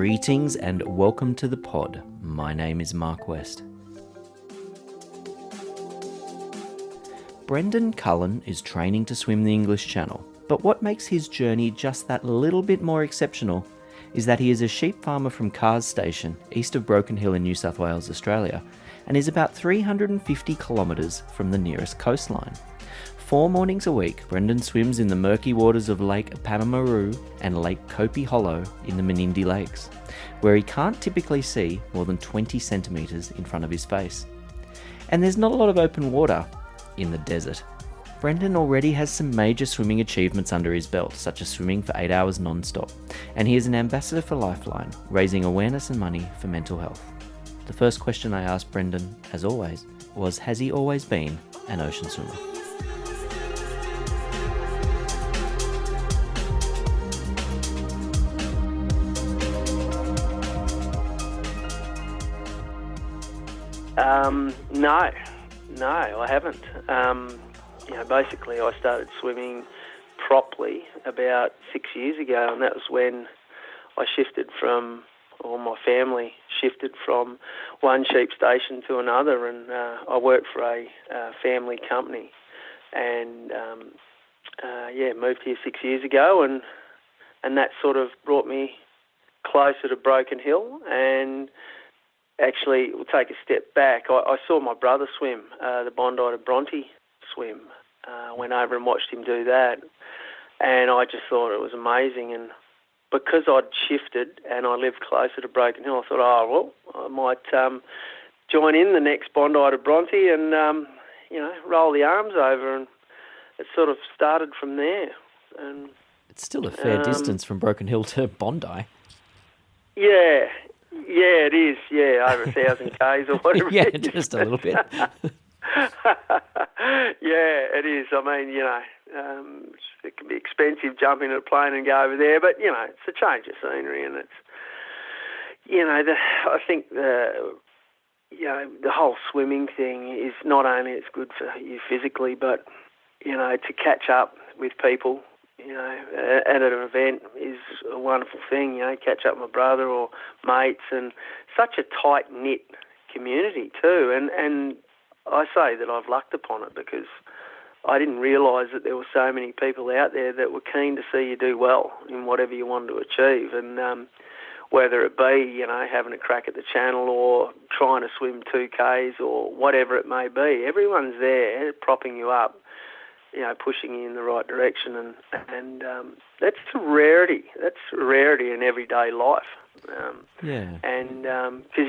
Greetings and welcome to the pod. My name is Mark West. Brendan Cullen is training to swim the English Channel, but what makes his journey just that little bit more exceptional is that he is a sheep farmer from Cars Station, east of Broken Hill in New South Wales, Australia, and is about 350 kilometres from the nearest coastline. 4 mornings a week, Brendan swims in the murky waters of Lake Panamaru and Lake Kopi Hollow in the Menindee Lakes, where he can't typically see more than 20 centimetres in front of his face. And there's not a lot of open water in the desert. Brendan already has some major swimming achievements under his belt, such as swimming for 8 hours non-stop, and he is an ambassador for Lifeline, raising awareness and money for mental health. The first question I asked Brendan, as always, was has he always been an ocean swimmer? No, I haven't. Basically I started swimming properly about 6 years ago, and that was when my family shifted from one sheep station to another, and I worked for a family company, and moved here 6 years ago, and that sort of brought me closer to Broken Hill. And actually, we'll take a step back. I saw my brother swim, the Bondi to Bronte swim. Went over and watched him do that, and I just thought it was amazing. And because I'd shifted and I lived closer to Broken Hill, I thought, I might join in the next Bondi to Bronte and, roll the arms over. And it sort of started from there. And it's still a fair distance from Broken Hill to Bondi. Yeah, it is. Yeah, over 1,000 k's or whatever. Yeah, just a little bit. Yeah, it is. I mean, it can be expensive jumping in a plane and go over there, but it's a change of scenery, and it's I think the whole swimming thing is not only it's good for you physically, but to catch up with people. At an event is a wonderful thing, catch up with my brother or mates, and such a tight-knit community too. And I say that I've lucked upon it because I didn't realise that there were so many people out there that were keen to see you do well in whatever you wanted to achieve. And whether it be, having a crack at the channel or trying to swim 2Ks or whatever it may be, everyone's there propping you up, pushing you in the right direction, and that's a rarity. That's a rarity in everyday life. And because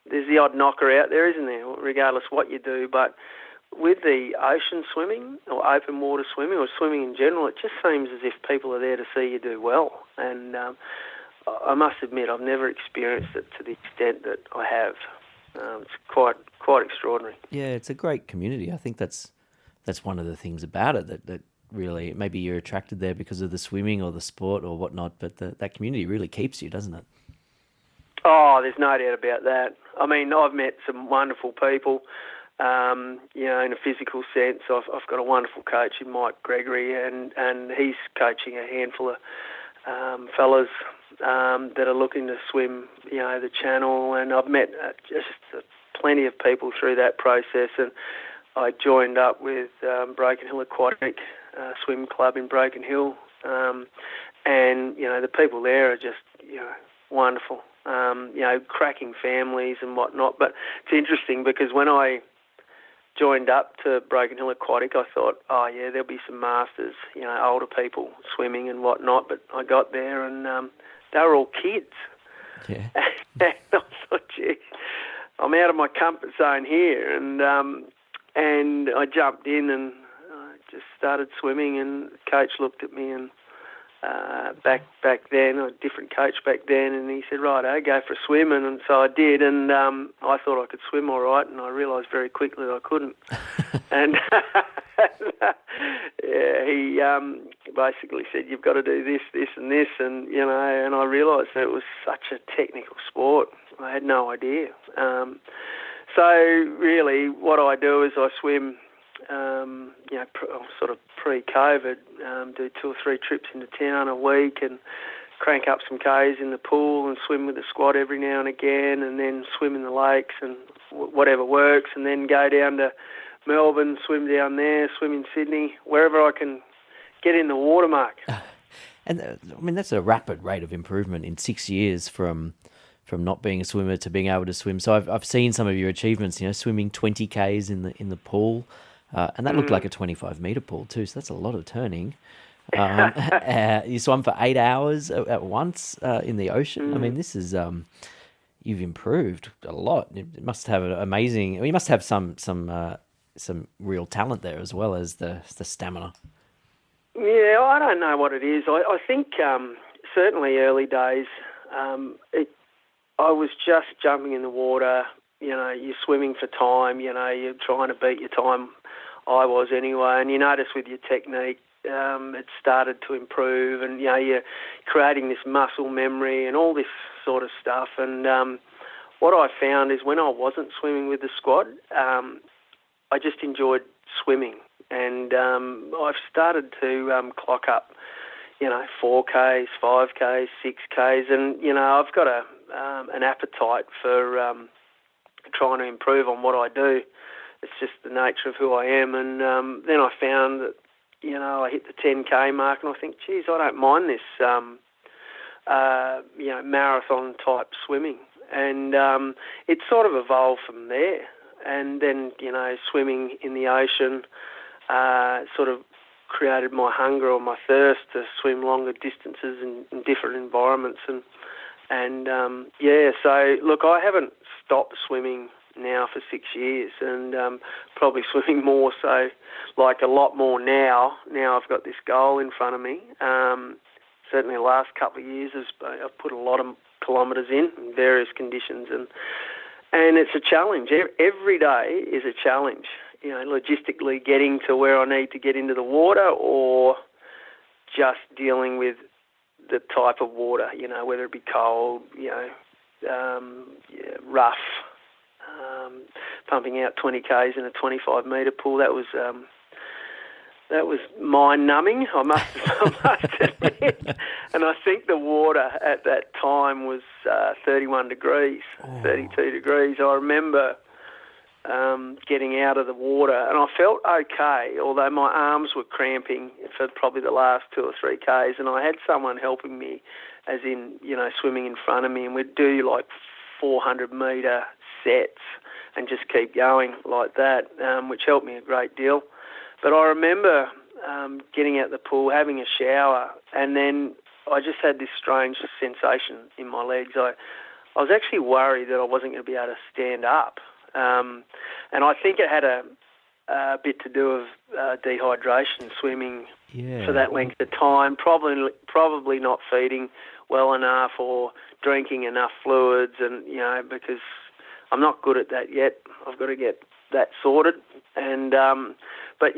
there's the odd knocker out there, isn't there? Regardless what you do, but with the ocean swimming or open water swimming or swimming in general, it just seems as if people are there to see you do well. And I must admit, I've never experienced it to the extent that I have. It's quite extraordinary. Yeah, it's a great community. I think that's one of the things about it that really, maybe you're attracted there because of the swimming or the sport or whatnot, but that community really keeps you, doesn't it? Oh, there's no doubt about that. I mean, I've met some wonderful people, in a physical sense. I've got a wonderful coach in Mike Gregory, and he's coaching a handful of fellas that are looking to swim, the channel, and I've met plenty of people through that process. And I joined up with Broken Hill Aquatic Swim Club in Broken Hill, and the people there are just wonderful, cracking families and whatnot. But it's interesting because when I joined up to Broken Hill Aquatic, I thought, there'll be some masters, older people swimming and whatnot. But I got there and they were all kids. Yeah. And I thought, gee, I'm out of my comfort zone here, and I jumped in and just started swimming, and the coach looked at me, and back then, a different coach back then, and he said, righto, go for a swim, and so I did, and I thought I could swim all right, and I realised very quickly that I couldn't. And he basically said, you've got to do this, this and this, and I realised that it was such a technical sport. I had no idea. So really, what I do is I swim, sort of pre-COVID, do 2 or 3 trips into town a week, and crank up some Ks in the pool and swim with the squad every now and again, and then swim in the lakes and whatever works, and then go down to Melbourne, swim down there, swim in Sydney, wherever I can get in the water, Mark. And I mean, that's a rapid rate of improvement in 6 years from not being a swimmer to being able to swim. So I've seen some of your achievements. Swimming 20 Ks in the pool, and that looked like a 25-meter pool too. So that's a lot of turning. You swam for 8 hours at once in the ocean. I mean, this is you've improved a lot. It must have an amazing. You must have some real talent there as well as the stamina. Yeah, I don't know what it is. I think certainly early days, I was just jumping in the water. You're swimming for time. You're trying to beat your time. I was anyway, and you notice with your technique, it started to improve, and you're creating this muscle memory and all this sort of stuff. And what I found is when I wasn't swimming with the squad, I just enjoyed swimming, and I've started to clock up, 4Ks, 5Ks, 6Ks, and I've got an appetite for trying to improve on what I do. It's just the nature of who I am, and then I found that I hit the 10K mark, and I think, geez, I don't mind this, marathon type swimming, and it sort of evolved from there. And then, swimming in the ocean sort of created my hunger or my thirst to swim longer distances in different environments. And so look, I haven't stopped swimming now for 6 years, and probably swimming more so, like a lot more now. Now I've got this goal in front of me. Certainly the last couple of years I've put a lot of kilometres in various conditions, and it's a challenge. Every day is a challenge, logistically getting to where I need to get into the water, or just dealing with the type of water, whether it be cold, rough, pumping out 20 Ks in a 25-metre pool. That was mind-numbing, I must admit. And I think the water at that time was 31 degrees, 32 degrees. I remember getting out of the water, and I felt okay, although my arms were cramping for probably the last 2 or 3 Ks, and I had someone helping me, as in, swimming in front of me, and we'd do like 400-metre sets and just keep going like that, which helped me a great deal. But I remember getting out the pool, having a shower, and then I just had this strange sensation in my legs. I was actually worried that I wasn't going to be able to stand up. And I think it had a bit to do with dehydration, swimming for that length of time, probably not feeding well enough or drinking enough fluids, and because I'm not good at that yet. I've got to get that sorted. And but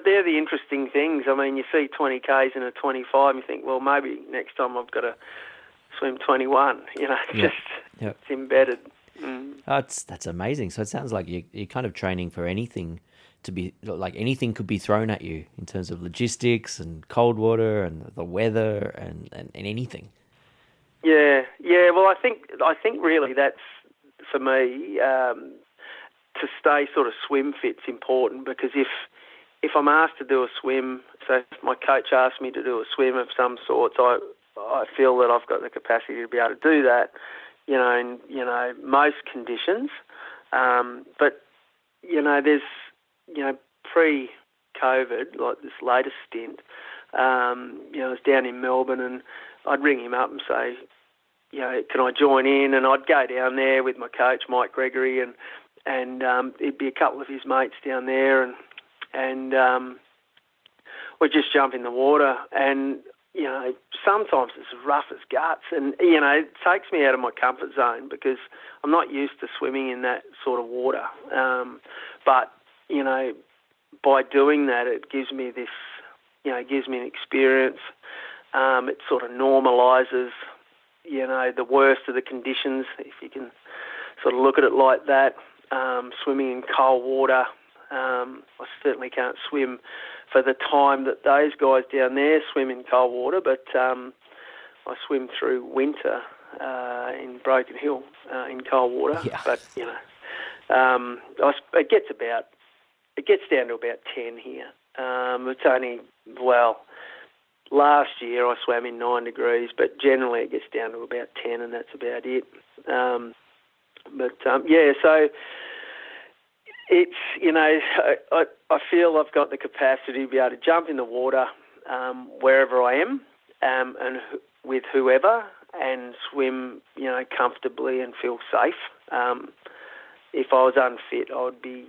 they're the interesting things. I mean, you see 20 Ks in a 25, and you think, well, maybe next time I've got to swim 21. It's embedded. Oh, that's amazing. So it sounds like you're kind of training for anything to be, like anything could be thrown at you in terms of logistics and cold water and the weather and anything. Yeah. Well, I think really that's, for me, to stay sort of swim fit's important, because if I'm asked to do a swim, so if my coach asks me to do a swim of some sort, I feel that I've got the capacity to be able to do that, in most conditions. But there's pre-COVID, like this latest stint, I was down in Melbourne, and I'd ring him up and say, can I join in? And I'd go down there with my coach, Mike Gregory, and it'd be a couple of his mates down there, and we'd just jump in the water, and sometimes it's rough as guts, and it takes me out of my comfort zone because I'm not used to swimming in that sort of water. But by doing that, it gives me this, it gives me an experience. It sort of normalises, the worst of the conditions, if you can sort of look at it like that. Swimming in cold water, I certainly can't swim for the time that those guys down there swim in cold water, but I swim through winter in Broken Hill in cold water. Yeah. But it gets down to about 10 here. It's only last year I swam in 9 degrees, but generally it gets down to about 10, and that's about it. So it's, I feel I've got the capacity to be able to jump in the water wherever I am and with whoever, and swim, comfortably and feel safe. If I was unfit, I would be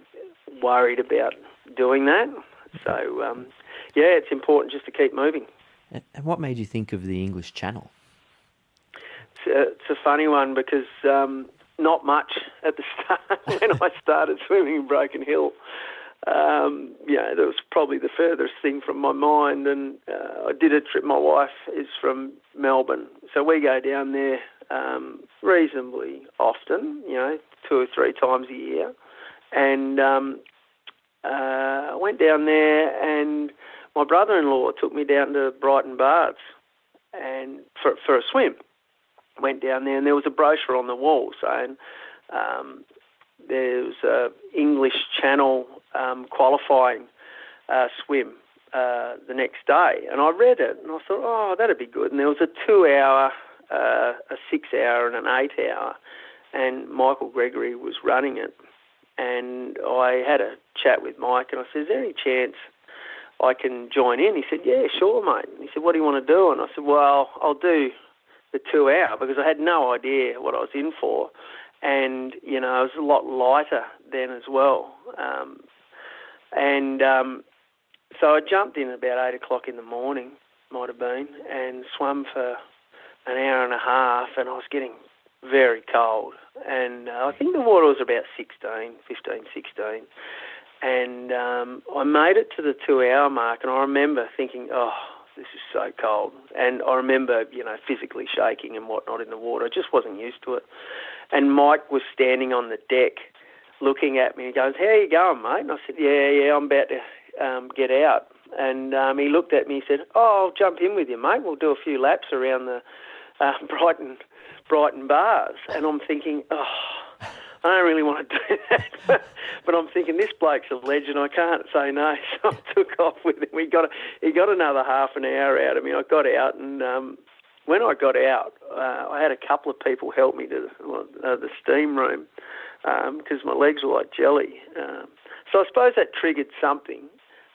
worried about doing that. So, it's important just to keep moving. And what made you think of the English Channel? It's a funny one because not much at the start when I started swimming in Broken Hill. That was probably the furthest thing from my mind. And I did a trip. My wife is from Melbourne, so we go down there reasonably often, 2 or 3 times a year. And I went down there, and my brother-in-law took me down to Brighton Baths and for a swim. Went down there, and there was a brochure on the wall saying there was a English Channel qualifying swim the next day. And I read it, and I thought, oh, that'd be good. And there was a 2-hour, a 6-hour, and an 8-hour, and Michael Gregory was running it. And I had a chat with Mike, and I said, is there any chance I can join in? He said, yeah, sure, mate. And he said, what do you want to do? And I said, well, I'll do the 2-hour, because I had no idea what I was in for. And, it was a lot lighter then as well. So I jumped in about 8 o'clock in the morning, might have been, and swam for an hour and a half, and I was getting very cold. And I think the water was about 15, 16. And I made it to the 2-hour mark, and I remember thinking, oh, this is so cold. And I remember, physically shaking and whatnot in the water. I just wasn't used to it. And Mike was standing on the deck looking at me. He goes, how are you going, mate? And I said, yeah, I'm about to get out. And he looked at me and said, oh, I'll jump in with you, mate. We'll do a few laps around the Brighton bars. And I'm thinking, oh, I don't really want to do that. But I'm thinking, this bloke's a legend. I can't say no. So I took off with him. He got another half an hour out of me. I got out, and when I got out, I had a couple of people help me to the steam room because my legs were like jelly. So I suppose that triggered something.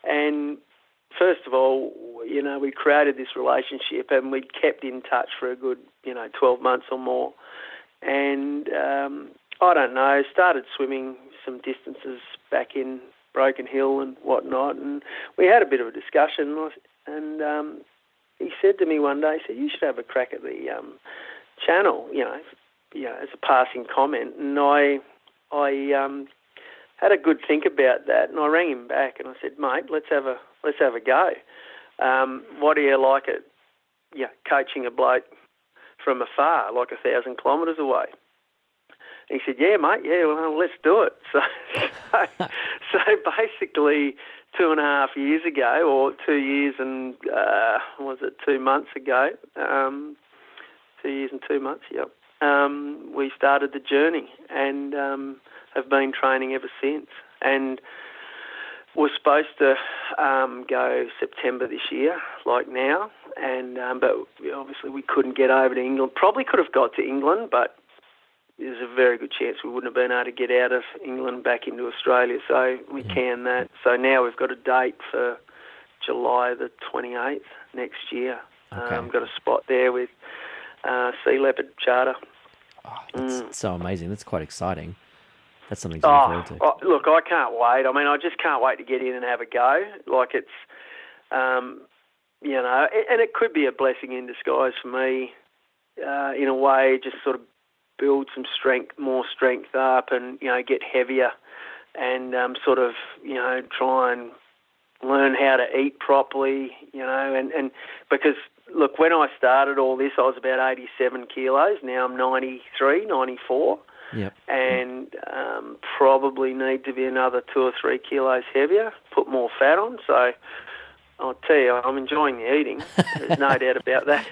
And first of all, we created this relationship, and we kept in touch for a good, 12 months or more. And I don't know, started swimming some distances back in Broken Hill and whatnot, and we had a bit of a discussion, and he said to me one day, he said, you should have a crack at the channel, as a passing comment. And I had a good think about that, and I rang him back and I said, mate, let's have a go. What do you like at coaching a bloke from afar, like 1,000 kilometres away? And he said, yeah, mate, well, let's do it. So basically 2.5 years ago, or 2 years and, 2 months ago, 2 years and 2 months, yep, we started the journey, and have been training ever since. And we're supposed to go September this year, like now, and but obviously we couldn't get over to England. Probably could have got to England, but there's a very good chance we wouldn't have been able to get out of England back into Australia, so we canned that. So now we've got a date for July the 28th next year. Okay. Got a spot there with Sea Leopard Charter. Oh, that's so amazing. That's quite exciting. That's something to look forward to. Oh, look, I can't wait. I mean, I just can't wait to get in and have a go. Like, it's, and it could be a blessing in disguise for me, in a way, just sort of build some more strength up, and, get heavier, and sort of, try and learn how to eat properly, and because, look, when I started all this, I was about 87 kilos. Now I'm 93, 94. Yep. and probably need to be another 2 or 3 kilos heavier, put more fat on. So I'll tell you, I'm enjoying the eating. There's no doubt about that.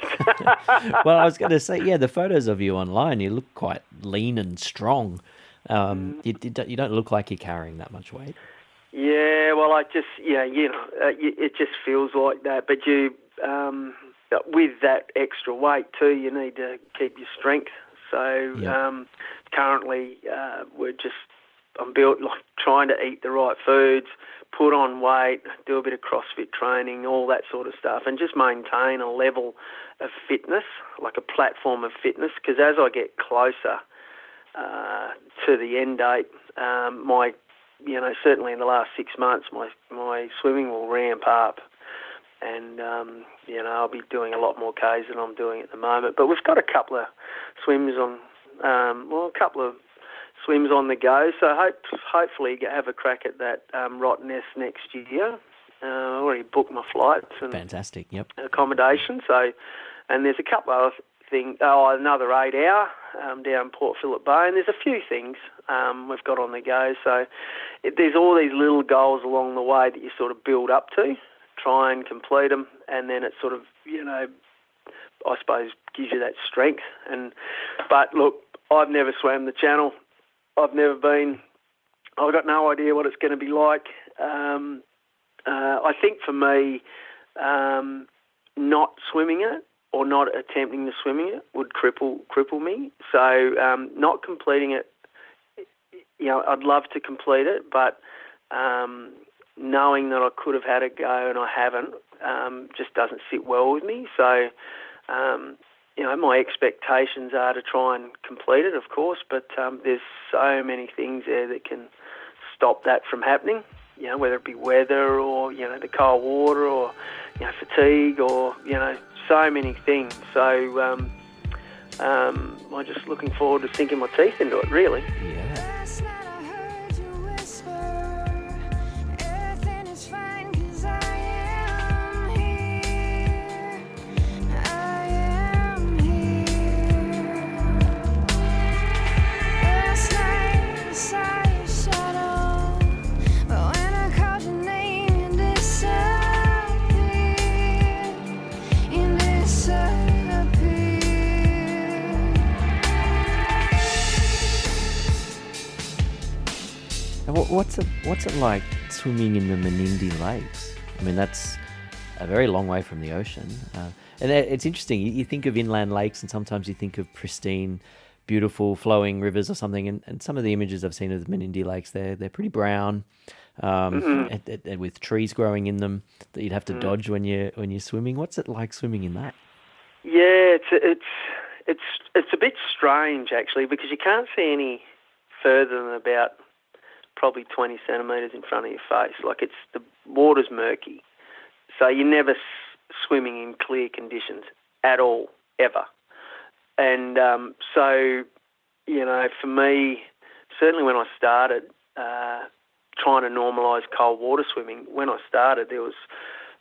Well, I was going to say, yeah, the photos of you online, you look quite lean and strong. You don't look like you're carrying that much weight. Yeah, well, it just feels like that. But with that extra weight too, you need to keep your strength. So Yep. currently, I'm built like trying to eat the right foods, put on weight, do a bit of CrossFit training, all that sort of stuff, and just maintain a level of fitness, like a platform of fitness. Because as I get closer to the end date, certainly in the last 6 months, my swimming will ramp up, and I'll be doing a lot more Ks than I'm doing at the moment. But we've got a couple of swims on, the go. So hopefully have a crack at that Rottnest next year. I already booked my flights and Fantastic. Yep. accommodation. So, and there's a couple of things. Another 8 hour down Port Phillip Bay, and there's a few things we've got on the go. So there's all these little goals along the way that you sort of build up to, try and complete them, and then it sort of, I suppose gives you that strength. But look, I've never swam the Channel. I've got no idea what it's going to be like. I think for me, not swimming it or not attempting to swimming it would cripple me. So not completing it, I'd love to complete it, but knowing that I could have had a go and I haven't just doesn't sit well with me. So, my expectations are to try and complete it, of course, but there's so many things there that can stop that from happening, whether it be weather or, the cold water or, fatigue or, so many things. So I'm just looking forward to sinking my teeth into it, really. Yeah. What's it like swimming in the Menindee Lakes? I mean, that's a very long way from the ocean. And it's interesting. You think of inland lakes, and sometimes you think of pristine, beautiful, flowing rivers or something. And some of the images I've seen of the Menindee Lakes, they're pretty brown, and with trees growing in them that you'd have to dodge when you're swimming. What's it like swimming in that? Yeah, it's a bit strange actually, because you can't see any further than about probably 20 centimetres in front of your face. Like, the water's murky. So you're never swimming in clear conditions at all, ever. And so, for me, certainly when I started trying to normalise cold water swimming, when I started there was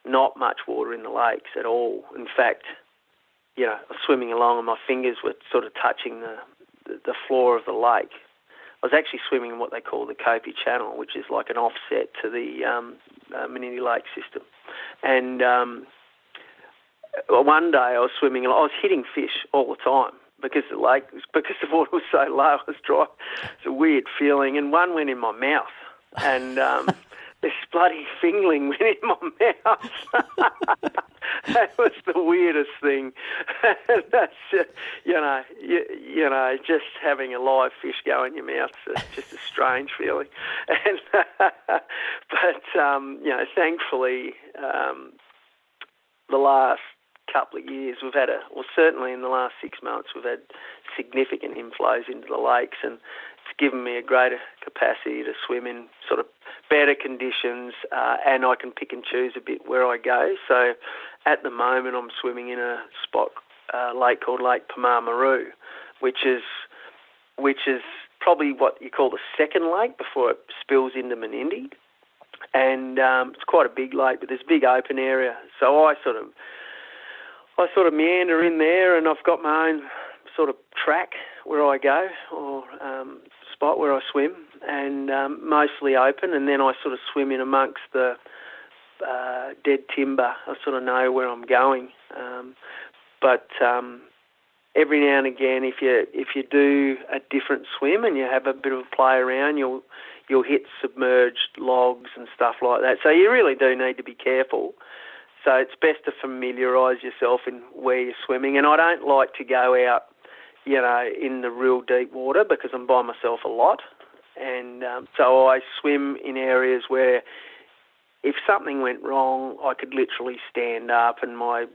not much water in the lakes at all. In fact, I was swimming along and my fingers were sort of touching the floor of the lake. I was actually swimming in what they call the Kopi Channel, which is like an offset to the Menindee Lake system. And one day I was swimming, and I was hitting fish all the time because the water was so low, it was dry. It's a weird feeling. And one went in my mouth, and this bloody fingerling went in my mouth. That was the weirdest thing. That's just having a live fish go in your mouth is just a strange feeling. And thankfully, the last couple of years certainly in the last 6 months, we've had significant inflows into the lakes, and it's given me a greater capacity to swim in sort of better conditions, and I can pick and choose a bit where I go. So at the moment I'm swimming in a lake called Lake Pamamaru, which is probably what you call the second lake before it spills into Menindee. And it's quite a big lake, but there's a big open area. So I sort of meander in there, and I've got my own sort of track where I go, or spot where I swim, and mostly open, and then I sort of swim in amongst the dead timber. I sort of know where I'm going, but every now and again, if you do a different swim and you have a bit of a play around, you'll hit submerged logs and stuff like that. So you really do need to be careful. So it's best to familiarise yourself in where you're swimming. And I don't like to go out, in the real deep water because I'm by myself a lot. And so I swim in areas where if something went wrong, I could literally stand up and my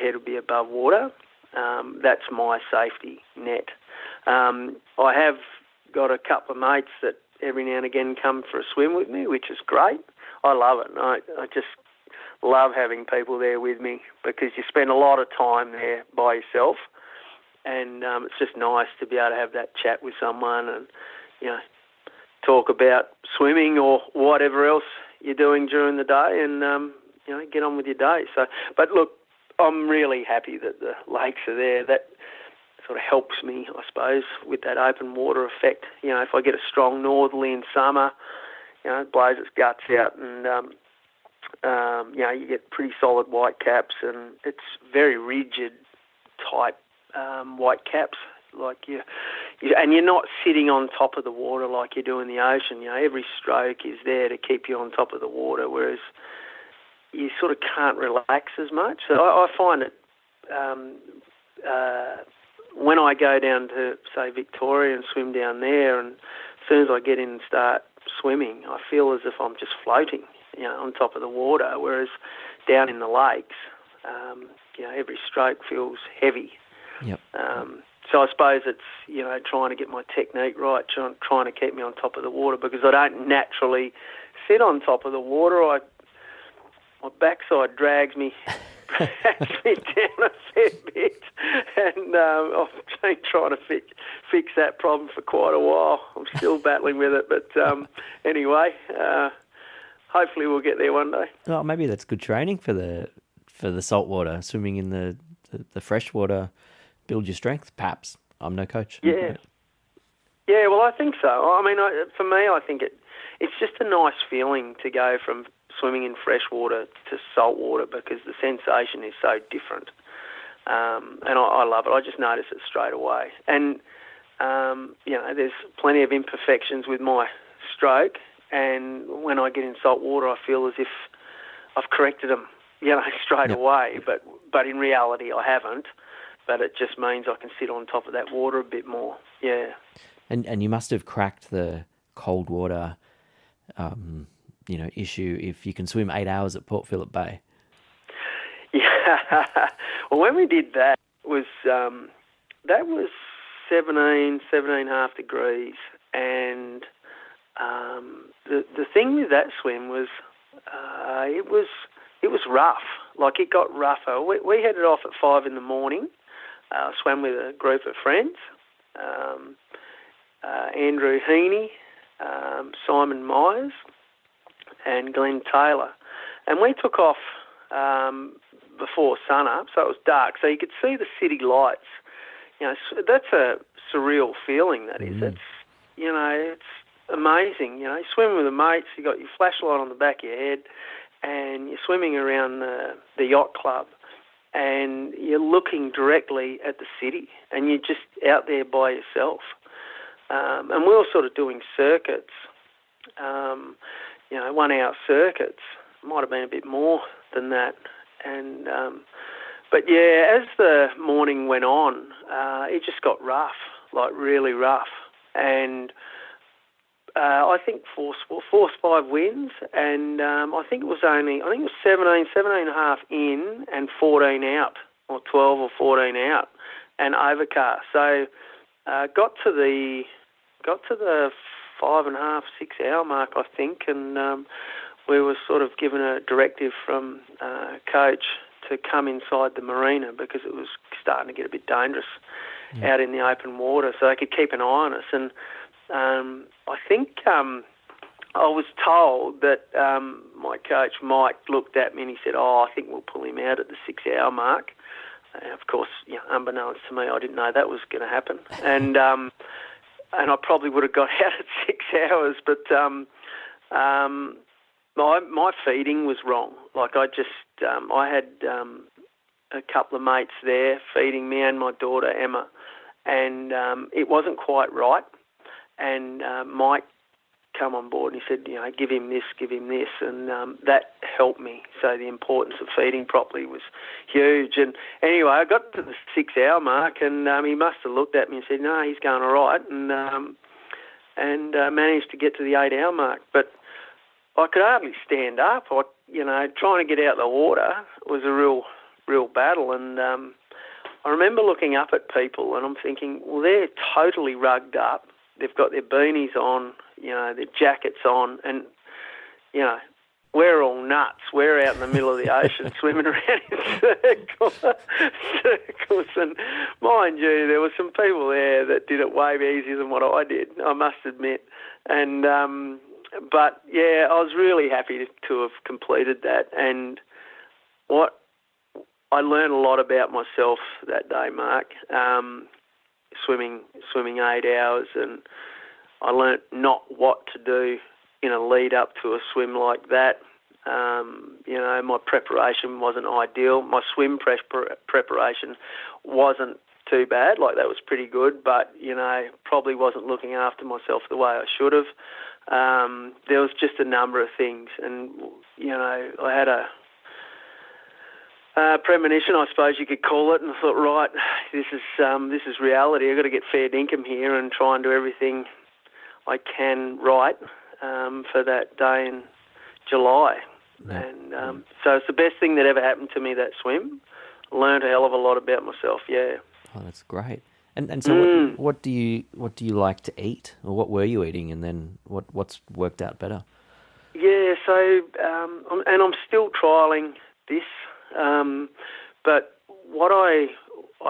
head would be above water. That's my safety net. I have got a couple of mates that every now and again come for a swim with me, which is great. I love it. I just love having people there with me because you spend a lot of time there by yourself, and it's just nice to be able to have that chat with someone and talk about swimming or whatever else you're doing during the day, and get on with your day. So, but look, I'm really happy that the lakes are there. That sort of helps me, I suppose, with that open water effect. If I get a strong northerly in summer, it blows its guts out, and you get pretty solid white caps, and it's very rigid type white caps. Like and you're not sitting on top of the water like you do in the ocean. Every stroke is there to keep you on top of the water, whereas you sort of can't relax as much. So I find it when I go down to, say, Victoria and swim down there, and as soon as I get in and start swimming, I feel as if I'm just floating, on top of the water, whereas down in the lakes, every stroke feels heavy. Yep. So I suppose it's, trying to get my technique right, trying to keep me on top of the water, because I don't naturally sit on top of the water. My backside drags me down a fair bit, and I've been trying to fix that problem for quite a while. I'm still battling with it, but anyway, hopefully we'll get there one day. Well, maybe that's good training for the saltwater. Swimming in the freshwater build your strength. Perhaps I'm no coach. Yeah. Yeah, well, I think so. I mean, for me, I think it's just a nice feeling to go from swimming in freshwater to saltwater, because the sensation is so different. And I love it. I just notice it straight away. And, there's plenty of imperfections with my stroke, and when I get in saltwater, I feel as if I've corrected them, straight away. But in reality, I haven't. But it just means I can sit on top of that water a bit more. Yeah. And you must have cracked the cold water issue if you can swim 8 hours at Port Phillip Bay. Yeah. Well, when we did that was 17.5 degrees, and the thing with that swim was it was rough. Like, it got rougher. We headed off at 5 in the morning. Swam with a group of friends. Andrew Heaney, Simon Myers, and Glenn Taylor. And we took off before sunup, so it was dark, so you could see the city lights. That's a surreal feeling, that is. It's amazing. You swim with the mates, you got your flashlight on the back of your head, and you're swimming around the yacht club, and you're looking directly at the city, and you're just out there by yourself. And we were sort of doing circuits, 1 hour circuits. Might have been a bit more than that. And but yeah, as the morning went on, it just got rough, like really rough. And I think force 5 winds, and I think it was 17.5 in and 14 out, or 12 or 14 out, and overcast. So got to the 5.5, 6 hour mark, I think, and we were sort of given a directive from coach to come inside the marina because it was starting to get a bit dangerous out in the open water, so they could keep an eye on us. And I think I was told that my coach Mike looked at me and he said, "Oh, I think we'll pull him out at the 6 hour mark." Of course, unbeknownst to me, I didn't know that was going to happen. And I probably would have got out at 6 hours, but my feeding was wrong. Like I had a couple of mates there feeding me and my daughter Emma, and it wasn't quite right. And Mike come on board and he said, give him this, and that helped me. So the importance of feeding properly was huge. And anyway, I got to the 6 hour mark, and he must have looked at me and said, no, he's going all right, and managed to get to the 8 hour mark. But I could hardly stand up. Trying to get out of the water was a real battle. And I remember looking up at people and I'm thinking, well, they're totally rugged up. They've got their beanies on, their jackets on, and, we're all nuts. We're out in the middle of the ocean swimming around in circles. And mind you, there were some people there that did it way easier than what I did, I must admit. And but, yeah, I was really happy to have completed that. And I learned a lot about myself that day, Mark. Swimming 8 hours, and I learnt not what to do in a lead up to a swim like that. My preparation wasn't ideal. My swim preparation wasn't too bad, like that was pretty good, but, probably wasn't looking after myself the way I should have. There was just a number of things, and, I had a premonition, I suppose you could call it, and I thought, right, this is reality. I've got to get fair dinkum here and try and do everything I can right for that day in July. Yeah. And so it's the best thing that ever happened to me, that swim. Learned a hell of a lot about myself. Yeah. Oh, that's great. And so what do you like to eat, or what were you eating, and then what's worked out better? Yeah. So I'm still trialing this. But what I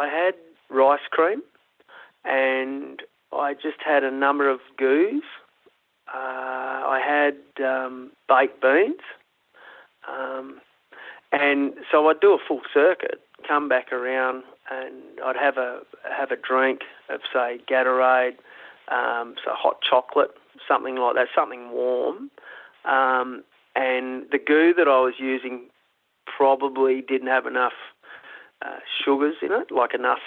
had rice cream, and I just had a number of goos. I had baked beans, and so I'd do a full circuit, come back around, and I'd have a drink of, say, Gatorade, so hot chocolate, something like that, something warm, and the goo that I was using probably didn't have enough sugars in it, like enough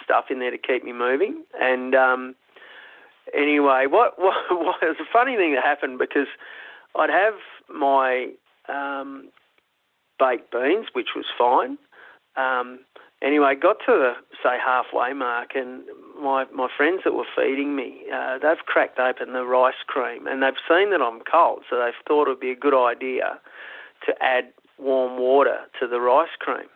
stuff in there to keep me moving. And anyway, what was a funny thing that happened, because I'd have my baked beans, which was fine. Anyway, got to the, say, halfway mark, and my friends that were feeding me, they've cracked open the rice cream, and they've seen that I'm cold, so they've thought it would be a good idea to add warm water to the rice cream.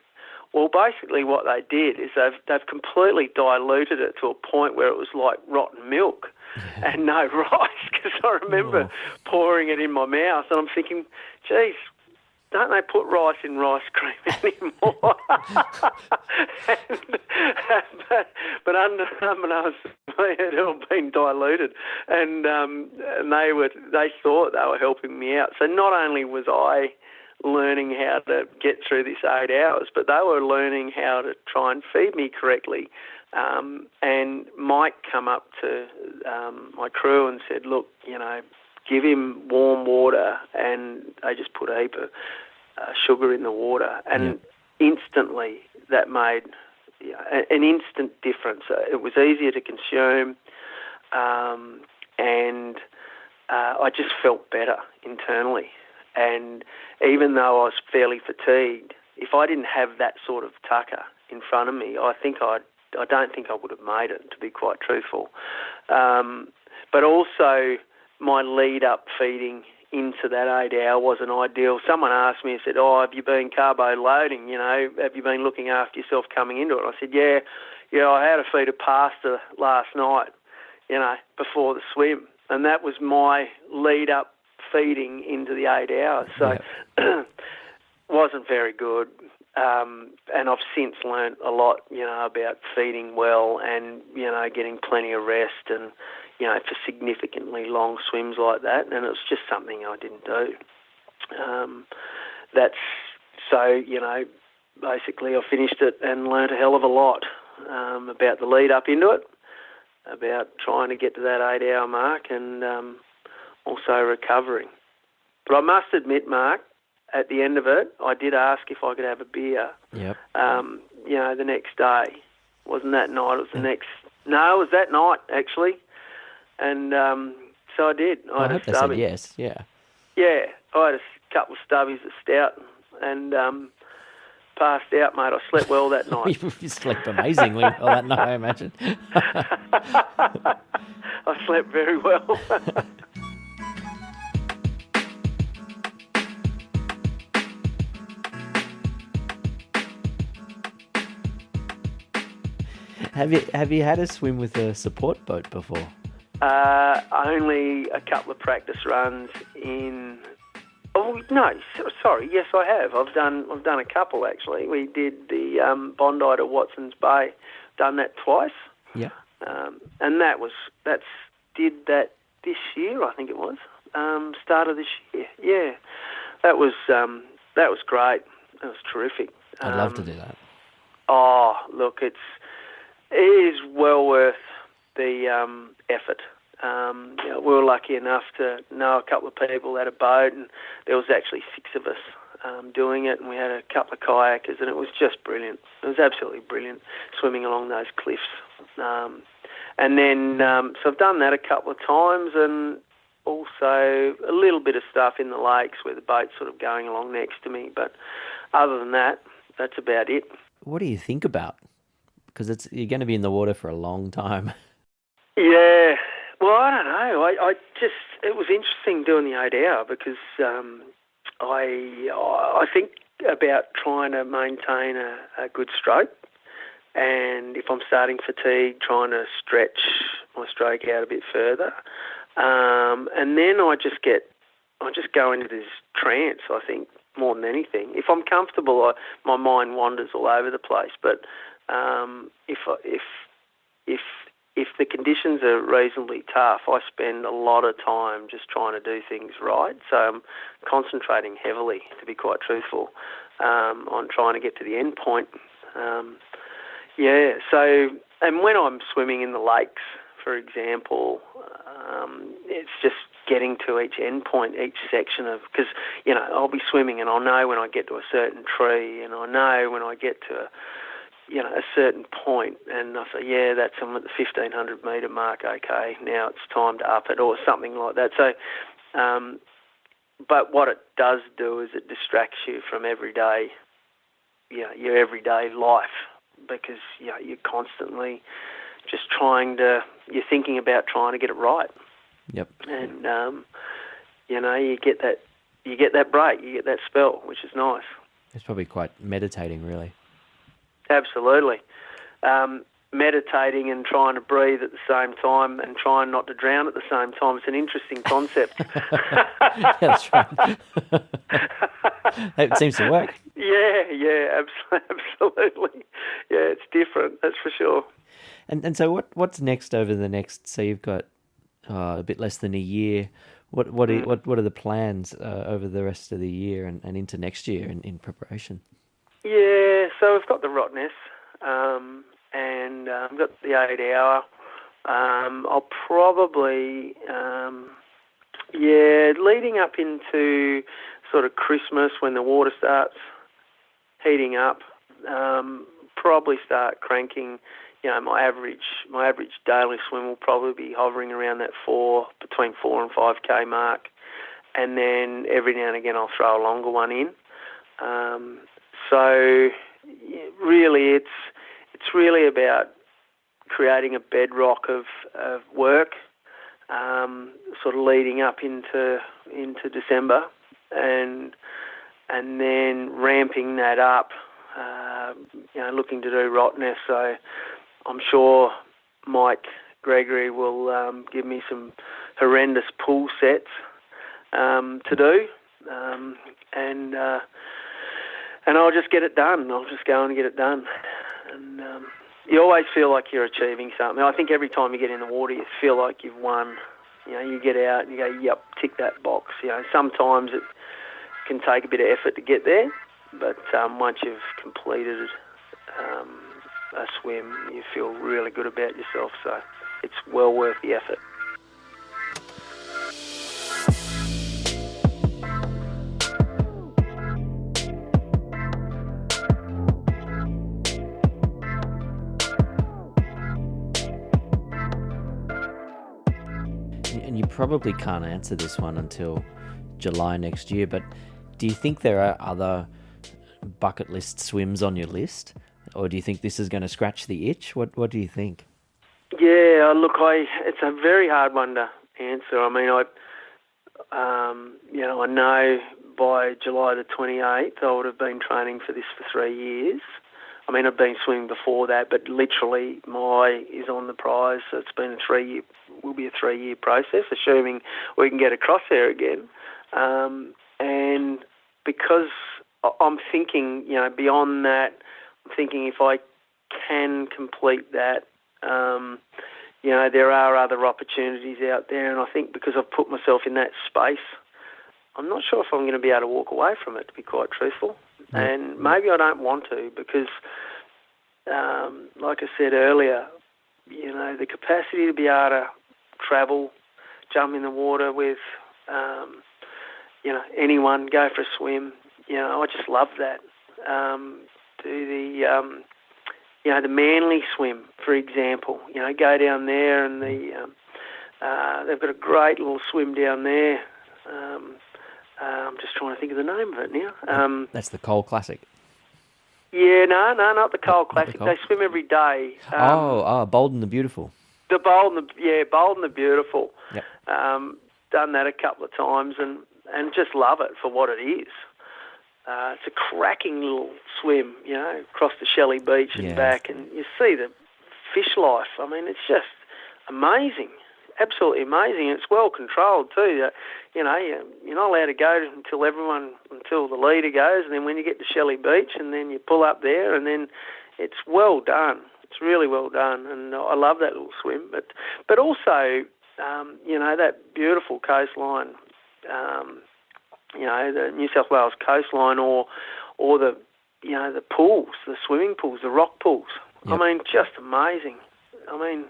Well, basically what they did is they've completely diluted it to a point where it was like rotten milk and no rice, because I remember pouring it in my mouth and I'm thinking, geez, don't they put rice in rice cream anymore? but unbeknownst to me, it had all been diluted, and they thought they were helping me out. So not only was I learning how to get through this 8 hours, but they were learning how to try and feed me correctly. And Mike come up to my crew and said, look, give him warm water, and they just put a heap of sugar in the water, and instantly that made an instant difference. It was easier to consume, and I just felt better internally. And even though I was fairly fatigued, if I didn't have that sort of tucker in front of me, I don't think I would have made it, to be quite truthful. But also my lead-up feeding into that 8 hour wasn't ideal. Someone asked me, said, have you been carbo loading? Have you been looking after yourself coming into it? And I said, yeah, I had a feed of pasta last night, before the swim. And that was my lead-up feeding into the 8 hours. So wasn't very good. And I've since learnt a lot, about feeding well and, getting plenty of rest and, for significantly long swims like that. And it was just something I didn't do. basically I finished it and learnt a hell of a lot about the lead up into it, about trying to get to that 8-hour mark, and also recovering. But I must admit, Mark, at the end of it, I did ask if I could have a beer. Yep. The next day. Wasn't that night? It was the next. No, it was that night actually. And so I did. I hope they said yes. Yeah. Yeah, I had a couple of stubbies of stout and passed out, mate. I slept well that night. You slept amazingly well that night, I imagine. I slept very well. Have you had a swim with a support boat before? Only a couple of practice runs in. Oh no, sorry. Yes, I have. I've done a couple actually. We did the Bondi to Watson's Bay. Done that twice. Yeah. And did that this year. I think it was start of this year. Yeah, that was great. That was terrific. I'd love to do that. Oh, look, it is well worth the effort. We were lucky enough to know a couple of people at a boat, and there was actually 6 of us doing it, and we had a couple of kayakers, and it was just brilliant. It was absolutely brilliant swimming along those cliffs. And then, so I've done that a couple of times, and also a little bit of stuff in the lakes where the boat's sort of going along next to me. But other than that, that's about it. What do you think about? Because you're going to be in the water for a long time. Yeah. Well, I don't know. It was interesting doing the 8 hour because I think about trying to maintain a good stroke, and if I'm starting fatigue, trying to stretch my stroke out a bit further, and then I just go into this trance. I think more than anything, if I'm comfortable, my mind wanders all over the place. But if the conditions are reasonably tough, I spend a lot of time just trying to do things right. So I'm concentrating heavily, to be quite truthful, on trying to get to the end point. So, and when I'm swimming in the lakes, for example, it's just getting to each end point, each section of, because, I'll be swimming and I'll know when I get to a certain tree, and I know when I get to a certain point, and I say, yeah, that's I'm at the 1,500 metre mark, okay, now it's time to up it, or something like that. So, but what it does do is it distracts you from everyday, your everyday life, because, you're constantly just you're thinking about trying to get it right. Yep. And, you get that break, you get that spell, which is nice. It's probably quite meditating, really. Absolutely. Meditating and trying to breathe at the same time and trying not to drown at the same time. It's an interesting concept. Yeah, that's right. It seems to work. Yeah, absolutely. Yeah, it's different, that's for sure. And so what's next over the next, so you've got a bit less than a year. What are the plans over the rest of the year and into next year in preparation? Yeah, so we've got the Rottnest, and I've got the 8 hour. I'll probably, leading up into sort of Christmas when the water starts heating up, probably start cranking. My average daily swim will probably be hovering around that between 4 and 5K mark, and then every now and again I'll throw a longer one in. So really, it's really about creating a bedrock of work, sort of leading up into December, and then ramping that up. Looking to do Rottnest. So I'm sure Mike Gregory will give me some horrendous pool sets to do, and I'll just get it done. I'll just go and get it done. And you always feel like you're achieving something. I think every time you get in the water, you feel like you've won. You get out and you go, yep, tick that box. Sometimes it can take a bit of effort to get there, But once you've completed a swim, you feel really good about yourself. So it's well worth the effort. And you probably can't answer this one until July next year, but do you think there are other bucket list swims on your list? Or do you think this is going to scratch the itch? What do you think? Yeah, look, it's a very hard one to answer. I mean, I know by July the 28th I would have been training for this for 3 years. I mean, I've been swimming before that, but literally my eye is on the prize. So it's been will be a 3-year process, assuming we can get across there again. And because I'm thinking, beyond that, I'm thinking if I can complete that, there are other opportunities out there. And I think because I've put myself in that space, I'm not sure if I'm going to be able to walk away from it, to be quite truthful. Yeah. And maybe I don't want to because, like I said earlier, the capacity to be able to travel, jump in the water with, anyone, go for a swim, I just love that. Do the Manly swim, for example, go down there and they've got a great little swim down there. I'm just trying to think of the name of it now. That's the Cole Classic. Yeah, no, not the Cole Classic. They swim every day. Bold and the Beautiful. The Bold and the Beautiful. Yep. Done that a couple of times and just love it for what it is. It's a cracking little swim, across the Shelley Beach and back, and you see the fish life. I mean, it's just amazing, absolutely amazing. It's well controlled too. You're not allowed to go until the leader goes, and then when you get to Shelley Beach, and then you pull up there, and then it's well done. It's really well done, and I love that little swim. But also, that beautiful coastline. The New South Wales coastline, or the pools, the swimming pools, the rock pools. Yep. I mean, just amazing. I mean,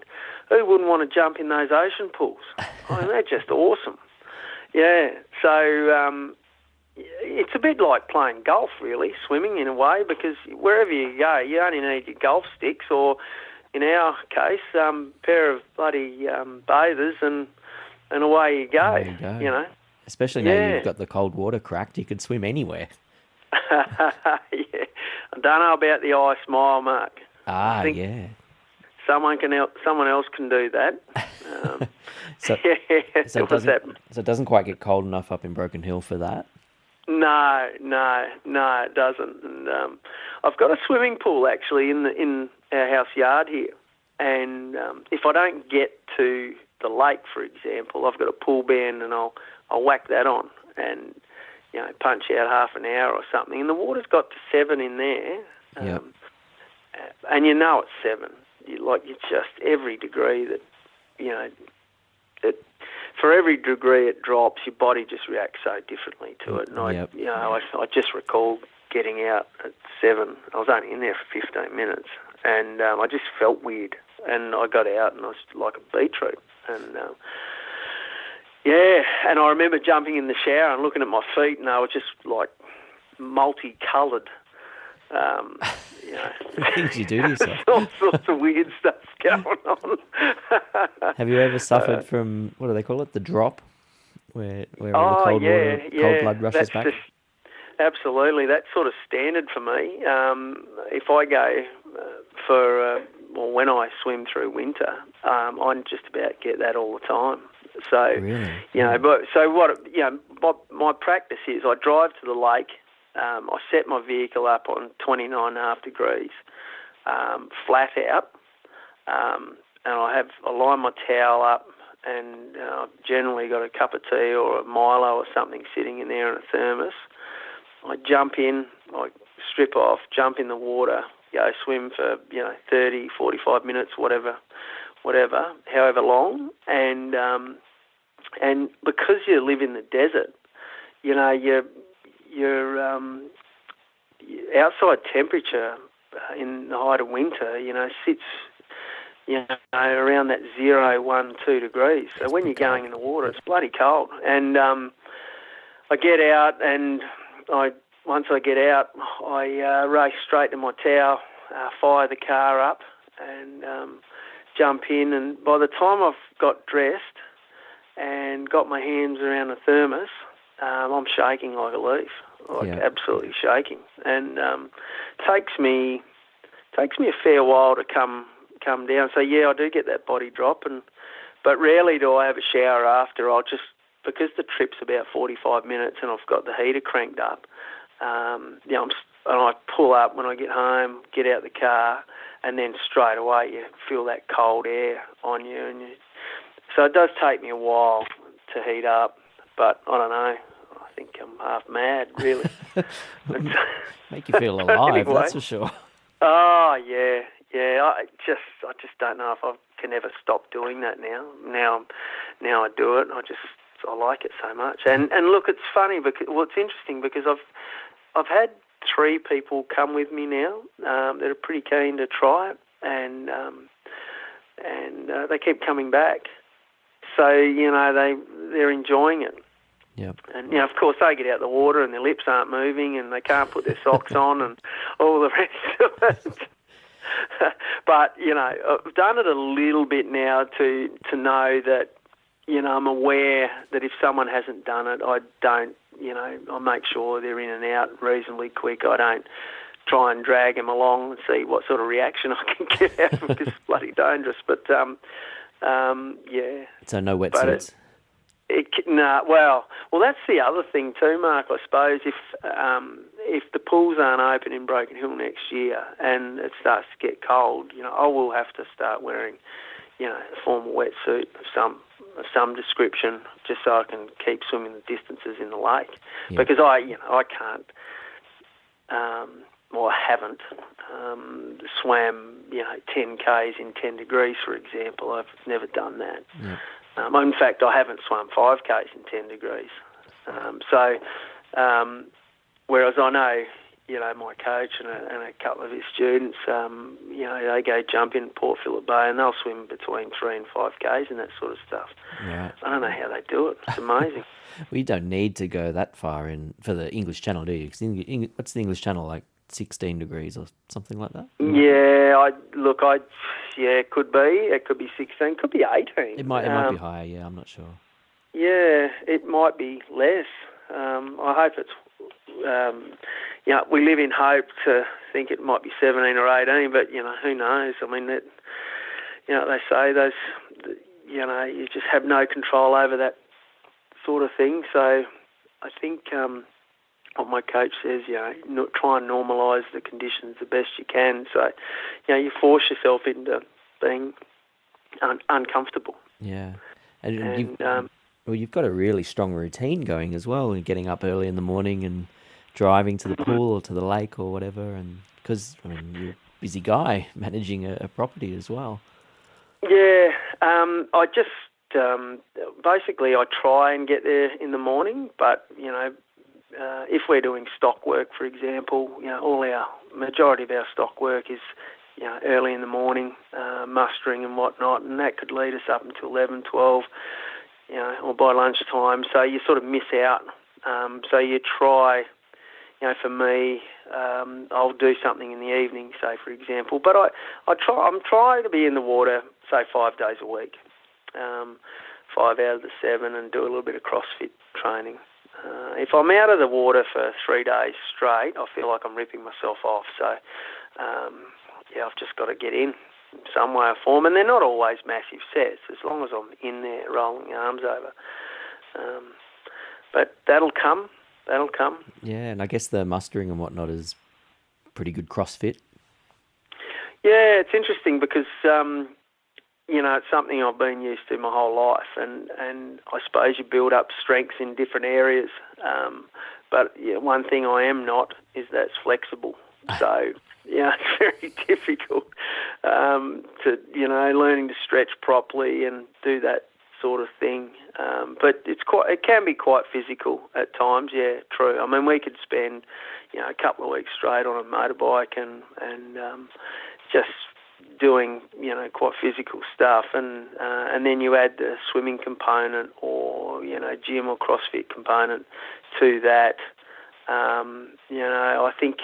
who wouldn't want to jump in those ocean pools? I mean, they're just awesome. Yeah, so it's a bit like playing golf, really, swimming in a way, because wherever you go, you only need your golf sticks, or in our case, pair of bloody bathers, and away you go. There you go. Especially now you've got the cold water cracked, you could swim anywhere. Yeah. I don't know about the ice mile, Mark. I think someone else can do that. So it doesn't quite get cold enough up in Broken Hill for that? No, it doesn't. And I've got a swimming pool actually in our house yard here, and if I don't get to the lake, for example, I've got a pool band, and I'll whack that on and, punch out half an hour or something. And the water's got to 7 in there. Yep. And it's 7. It's just every degree that, for every degree it drops, your body just reacts so differently to it. And I just recall getting out at 7. I was only in there for 15 minutes. And I just felt weird. And I got out and I was like a beetroot. And and I remember jumping in the shower and looking at my feet, and they were just like multicoloured. Things you do to yourself. All sorts of weird stuff going on. Have you ever suffered from, what do they call it, the drop, where all the cold blood rushes back? Absolutely, that's sort of standard for me. If I go when I swim through winter, I just about get that all the time. So, really? My practice is I drive to the lake, I set my vehicle up on 29.5 degrees, flat out, and I line my towel up, and I've generally got a cup of tea or a Milo or something sitting in there in a thermos. I jump in, I strip off, jump in the water, go swim for 30, 45 minutes, whatever, however long, and because you live in the desert, outside temperature in the height of winter, sits, around that 0, 1, 2 degrees. So when you're going in the water, it's bloody cold. And I get out, and once I get out, I race straight to my towel, fire the car up, and jump in. And by the time I've got dressed and got my hands around the thermos, I'm shaking like a leaf, absolutely shaking. And takes me a fair while to come down. So I do get that body drop, but rarely do I have a shower after. Because the trip's about 45 minutes and I've got the heater cranked up, and I pull up when I get home, get out the car, and then straight away you feel that cold air on you. So it does take me a while to heat up, but I don't know. I think I'm half mad, really. Make you feel alive, anyway, that's for sure. Oh, yeah. I just don't know if I can ever stop doing that now. Now I do it. I like it so much. And look, it's funny because it's interesting because I've had 3 people come with me now that are pretty keen to try it, and they keep coming back. So they're enjoying it. Yep. And of course they get out the water and their lips aren't moving and they can't put their socks on and all the rest of it. But I've done it a little bit now to know that I'm aware that if someone hasn't done it, I don't. I make sure they're in and out reasonably quick. I don't try and drag them along and see what sort of reaction I can get out of them because it's bloody dangerous. But So no wetsuits. Well, that's the other thing too, Mark. I suppose if the pools aren't open in Broken Hill next year and it starts to get cold, I will have to start wearing, a formal wetsuit of some description, just so I can keep swimming the distances in the lake. Yeah. Because I can't, I haven't swam 10 k's in 10 degrees, for example. I've never done that. Yeah. In fact, I haven't swum 5 k's in 10 degrees. Whereas I know, my coach and a couple of his students, they go jump in Port Phillip Bay and they'll swim between 3 and 5 k's and that sort of stuff. Right. I don't know how they do it. It's amazing. We don't need to go that far in for the English Channel, do you? 'Cause what's the English Channel, like 16 degrees or something like that? Yeah, it could be. It could be 16, could be 18. It might be higher, yeah, I'm not sure. Yeah, it might be less. I hope it's, we live in hope to think it might be 17 or 18, but, who knows? I mean, they say those, you just have no control over that sort of thing. So I think what my coach says, try and normalise the conditions the best you can. So, you force yourself into being uncomfortable. Yeah. And you've got a really strong routine going as well, and getting up early in the morning and driving to the pool or to the lake or whatever. And because, you're a busy guy managing a property as well. Yeah. I just, basically I try and get there in the morning, but, if we're doing stock work, for example, majority of our stock work is, early in the morning, mustering and whatnot, and that could lead us up until 11, 12, or by lunchtime. So you sort of miss out. So you try, for me, I'll do something in the evening, say, for example. But I'm trying to be in the water, say, 5 days a week, 5 out of the 7, and do a little bit of CrossFit training. If I'm out of the water for 3 days straight, I feel like I'm ripping myself off. So, I've just got to get in some way or form. And they're not always massive sets, as long as I'm in there rolling arms over. But that'll come. Yeah, and I guess the mustering and whatnot is pretty good CrossFit. Yeah, it's interesting because, it's something I've been used to my whole life, and I suppose you build up strengths in different areas. But one thing I am not is that's flexible. So, it's very difficult to, learning to stretch properly and do that sort of thing. But it can be quite physical at times. Yeah, true. I mean, we could spend, a couple of weeks straight on a motorbike and just doing, quite physical stuff, and then you add the swimming component or, gym or CrossFit component to that. I think,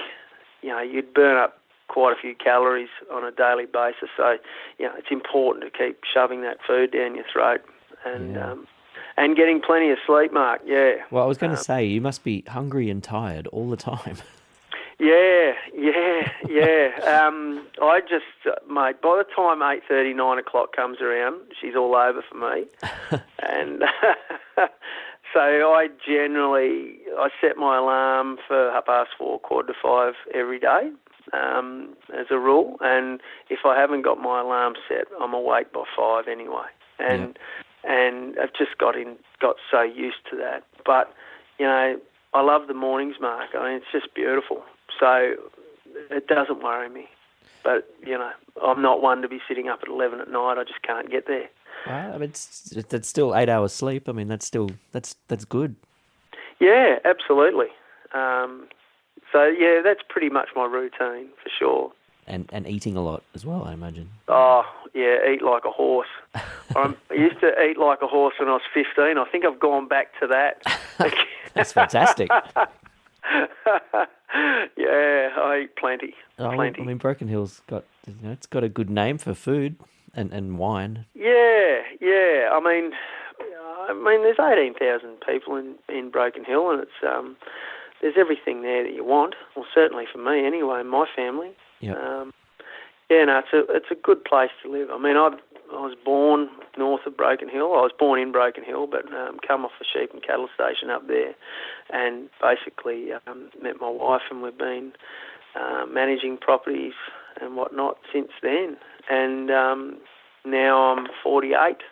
you'd burn up quite a few calories on a daily basis. So, it's important to keep shoving that food down your throat and getting plenty of sleep, Mark. Yeah. Well, I was going to say, you must be hungry and tired all the time. Yeah. I just, mate, by the time 8:30, 9 o'clock comes around, she's all over for me. And so I set my alarm for 4:30, 4:45 every day, as a rule. And if I haven't got my alarm set, I'm awake by 5 anyway. And I've just got so used to that. But, I love the mornings, Mark. I mean, it's just beautiful. So it doesn't worry me. But, I'm not one to be sitting up at 11 at night. I just can't get there. Well, I mean, that's still 8 hours sleep. I mean, that's good. Yeah, absolutely. That's pretty much my routine for sure. And eating a lot as well, I imagine. Oh, yeah, eat like a horse. I used to eat like a horse when I was 15. I think I've gone back to that. That's fantastic. Yeah, I eat plenty. I mean, Broken Hill's got, it's got a good name for food and wine. Yeah. I mean, there's 18,000 people in Broken Hill, and it's there's everything there that you want. Well, certainly for me anyway, and my family. Yeah. It's a good place to live. I mean, I was born north of Broken Hill. I was born in Broken Hill, but come off the sheep and cattle station up there, and basically met my wife, and we've been managing properties and whatnot since then. And now I'm 48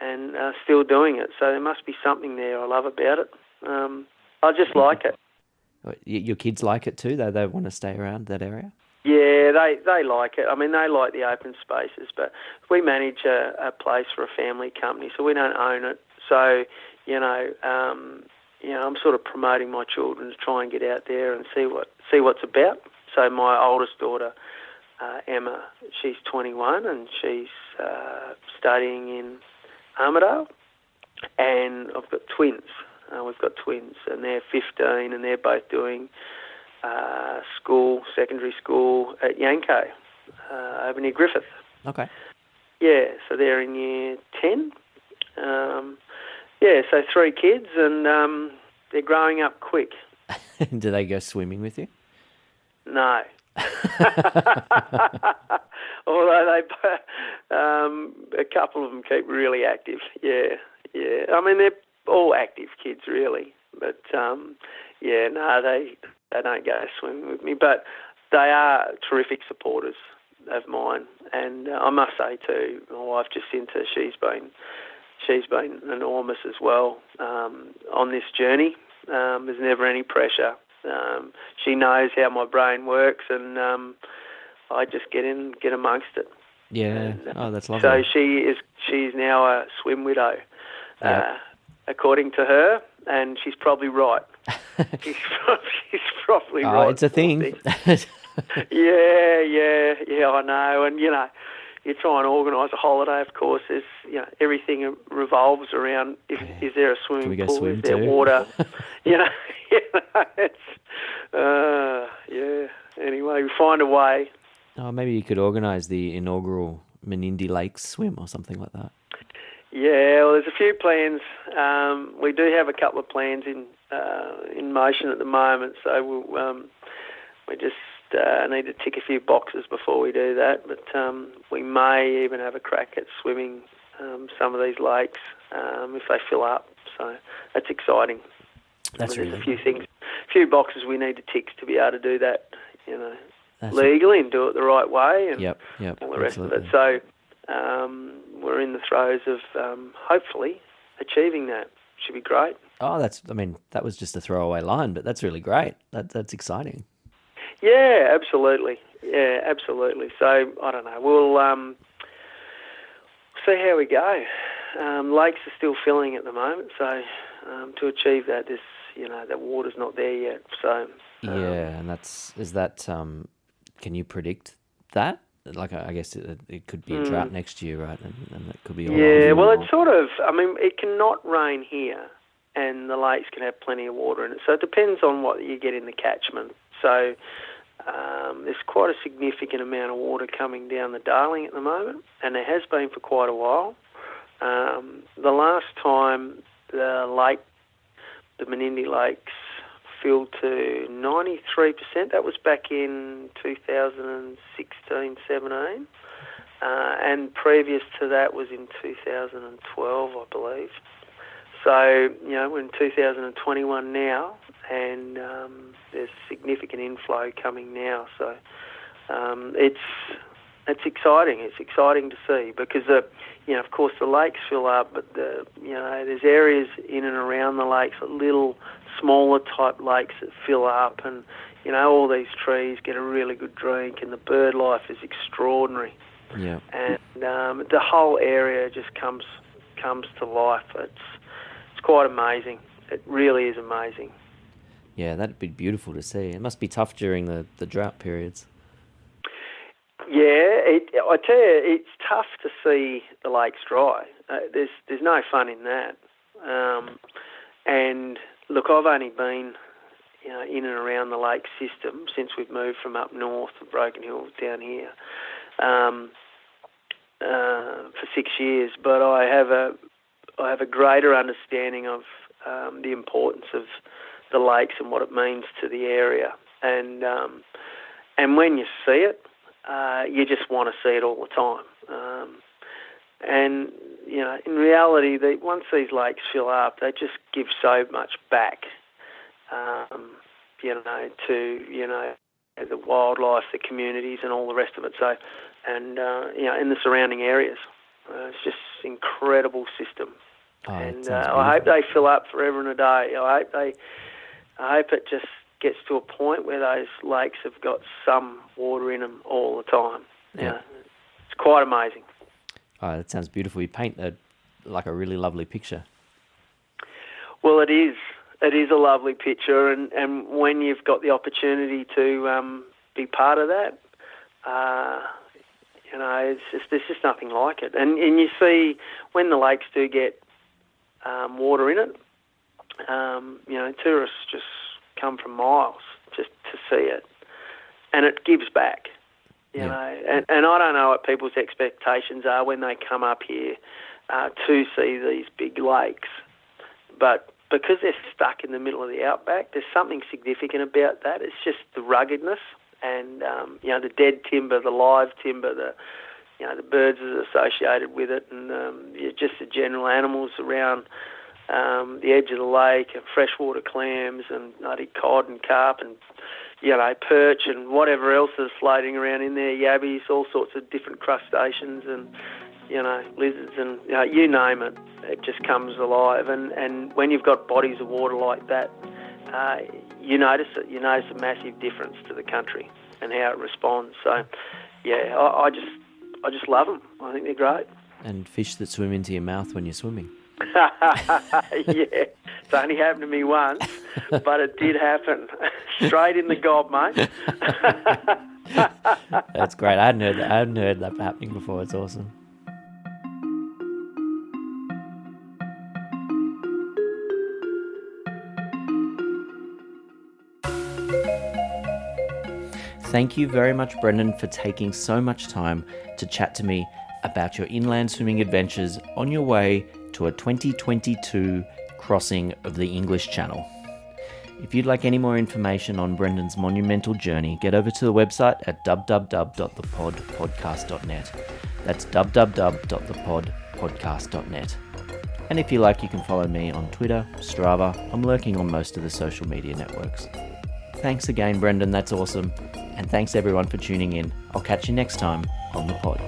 and still doing it. So there must be something there I love about it. I just like it. Your kids like it too? They want to stay around that area? Yeah, they like it. I mean, they like the open spaces, but we manage a place for a family company, so we don't own it. So, I'm sort of promoting my children to try and get out there and see what's about. So my oldest daughter, Emma, she's 21 and she's studying in Armidale, and I've got twins. We've got twins, and they're 15, and they're both doing secondary school at Yanco, over near Griffith. Okay. Yeah, so they're in year 10. So 3 kids, and they're growing up quick. Do they go swimming with you? No. Although a couple of them keep really active. Yeah. I mean, they're all active kids, really. But, they don't go swimming with me. But they are terrific supporters of mine. And I must say, too, my wife Jacinta, she's been enormous as well on this journey. There's never any pressure. She knows how my brain works, and I just get amongst it. Yeah. And, that's lovely. So she's now a swim widow, according to her, and she's probably right. she's probably right. It's a thing. Yeah, I know. And, you try and organise a holiday, of course, there's, everything revolves around, is there a swimming pool, swim is there too? water? Anyway, we find a way. Oh, maybe you could organise the inaugural Menindee Lakes swim or something like that. Yeah, well, there's a few plans. We do have a couple of plans in motion at the moment, so we just need to tick a few boxes before we do that. But we may even have a crack at swimming some of these lakes if they fill up. So that's exciting. That's really. There's a few boxes we need to tick to be able to do that, legally and do it the right way, and all the rest of it. So we're in the throes of hopefully achieving that. Should be great. Oh, that was just a throwaway line, but that's really great. That's exciting. Yeah, absolutely. So I don't know. We'll see how we go. lakes are still filling at the moment, so to achieve that, that water's not there yet. So and can you predict that? Like, I guess it could be a drought next year, right? And that could be all over. Well, it's sort of, it cannot rain here, and the lakes can have plenty of water in it. So it depends on what you get in the catchment. So there's quite a significant amount of water coming down the Darling at the moment, and there has been for quite a while. The last time the Menindee Lakes filled to 93%, that was back in 2016-17, and previous to that was in 2012, I believe. So, we're in 2021 now, and there's significant inflow coming now. So it's exciting. It's exciting to see because, of course, the lakes fill up, but there's areas in and around the lakes, little smaller type lakes that fill up, and all these trees get a really good drink, and the bird life is extraordinary. Yeah. And the whole area just comes to life. It's quite amazing. It really is amazing. Yeah, that'd be beautiful to see. It must be tough during the drought periods. Yeah, I tell you, it's tough to see the lakes dry. There's no fun in that. And look, I've only been in and around the lake system since we've moved from up north of Broken Hill down here for 6 years. But I have a greater understanding of the importance of the lakes and what it means to the area. And when you see it, you just want to see it all the time. And in reality, once these lakes fill up, they just give so much back, to the wildlife, the communities, and all the rest of it. So, and in the surrounding areas, it's just an incredible system. Oh, and I hope they fill up forever and a day. I hope it just gets to a point where those lakes have got some water in them all the time. Yeah. It's quite amazing. Oh, that sounds beautiful. You paint a really lovely picture. Well, it is. It is a lovely picture, and when you've got the opportunity to be part of that, there's just nothing like it. And you see when the lakes do get water in it, tourists just come from miles just to see it, and it gives back. And I don't know what people's expectations are when they come up here to see these big lakes, but because they're stuck in the middle of the outback, there's something significant about that. It's just the ruggedness and the dead timber, the live timber, the birds that are associated with it, and just the general animals around the edge of the lake, and freshwater clams and nutty cod and carp and perch and whatever else is floating around in there, yabbies, all sorts of different crustaceans and lizards and you name it. It just comes alive, and when you've got bodies of water like that, you notice it. You notice a massive difference to the country and how it responds. So, yeah, I just love them. I think they're great. And fish that swim into your mouth when you're swimming. Yeah, it's only happened to me once, but it did happen. Straight in the gob, mate. That's great. I hadn't heard that happening before. It's awesome. Thank you very much, Brendan, for taking so much time to chat to me about your inland swimming adventures on your way to a 2022 crossing of the English Channel. If you'd like any more information on Brendan's monumental journey, get over to the website at www.thepodpodcast.net. That's www.thepodpodcast.net. And if you like, you can follow me on Twitter, Strava. I'm lurking on most of the social media networks. Thanks again, Brendan. That's awesome. And thanks everyone for tuning in. I'll catch you next time on The Pod.